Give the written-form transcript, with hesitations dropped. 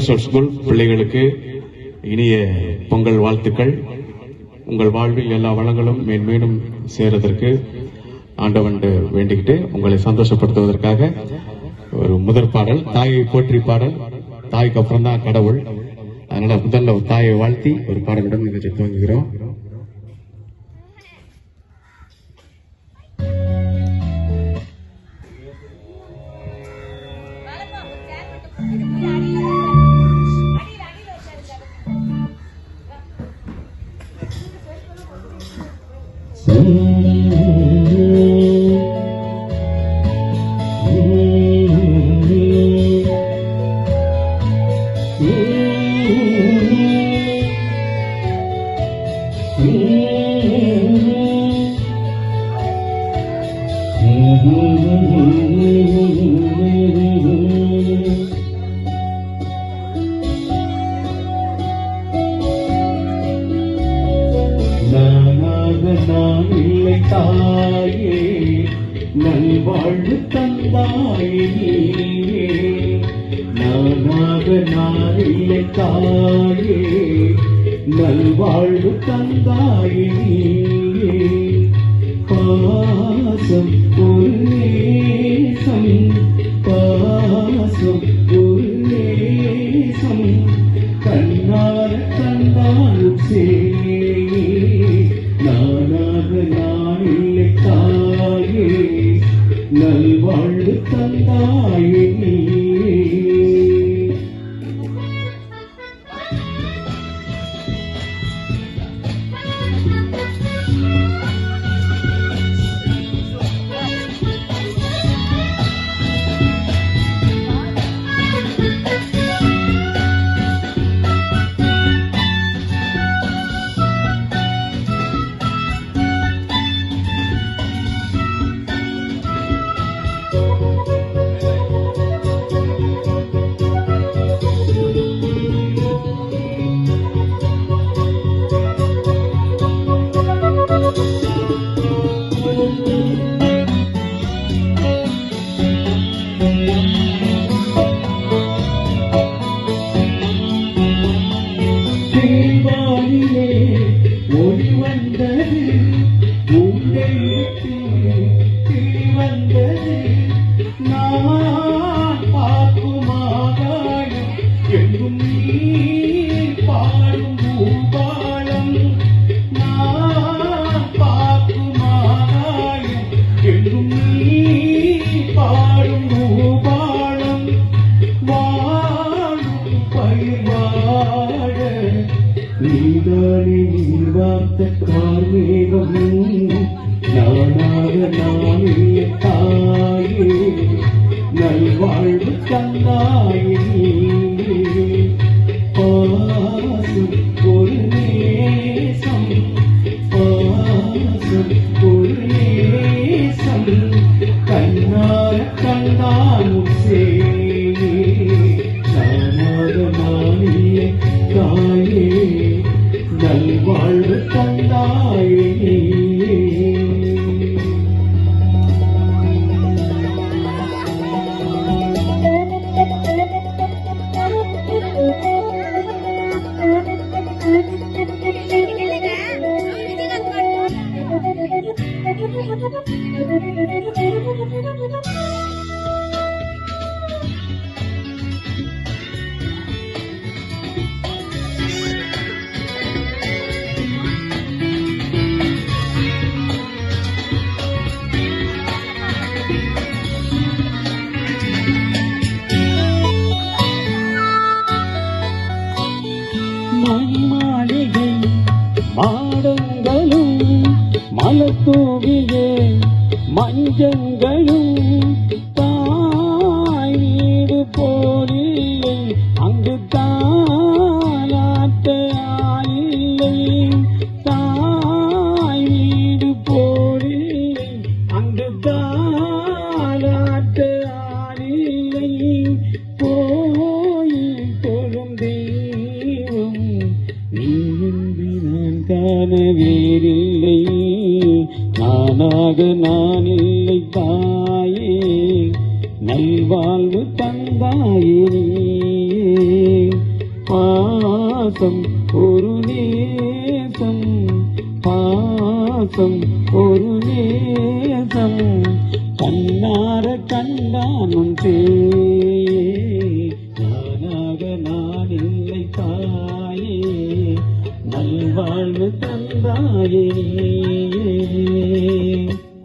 Special school பிள்ளைகளுக்கு இனிய பொங்கல் வாழ்த்துக்கள். உங்கள் வாழ்வில் எல்லா வளங்களும் மேன்மேலும் சேருவதற்கு ஆண்டவன் வேண்டிக்கிட்டு உங்களை சந்தோஷப்படுத்துவதற்காக ஒரு முதற் பாடல், தாயை போற்றி பாடல். தாய்க்கு அப்புறம் தான் கடவுள். அதனால முதல்ல ஒரு தாயை வாழ்த்தி ஒரு பாடலுடன் நிகழ்ச்சி துவங்குகிறோம். நான் இல்லை தாயே, நல்வாழ்வு தந்தாயே. நானாக நான் இல்லை தாயே, நல்வாழ்வு தந்தாயே. பாசம் ஒரு நேசம், பாசம் ஒரு நேசம், கண்ணார கண்டாலும் சே. நானாக நான் இல்லை தாயே, நல்வாழ்வு தந்தாயே. ஒளி வந்தது, உன்னை வந்தது, நான் பார்க்கும் ஆகாயம் எங்கும் நீர் பாடும் பூபாலம். நான் பார்க்கும் ஆகாயம் எங்கும் நீர் பாடும் பூபாலம். வாழும் பயிர் வாழ நீதானே நீர் வார்த்த கார்மேகம். நானாக நான் இல்லை தாயே, நல்வாழ்வு தந்தாயே. பாசம் ஒரு நேசம், பாசம் ஒரு நேசம், கண்ணார கண்டாலும் சே. நானாக நான் இல்லை தாயே, நல்வாழ்வு தந்தாயே. மணிமாளிகை மாடங்களும் மலத்தூவிய மஞ்சங்களும் தாய் வீடு போலில்லை, அங்கு தாலாட்ட ஆளில்லை. தாய் வீடு போலில்லை, அங்கு தாலாட்ட ஆளில்லை. கோயில் தொழும் தெய்வம் நீ என்று நான் காண வேறில்லை. நானாக நான் இல்லை தாயே, நல்வாழ்வு தந்தாயே. பாசம் ஒரு நேசம், பாசம் ஒரு நேசம், கண்ணார கண்டானும் தேயே, நானாக நான் இல்லை தாயே, நல்வாழ்வு தந்தாயே.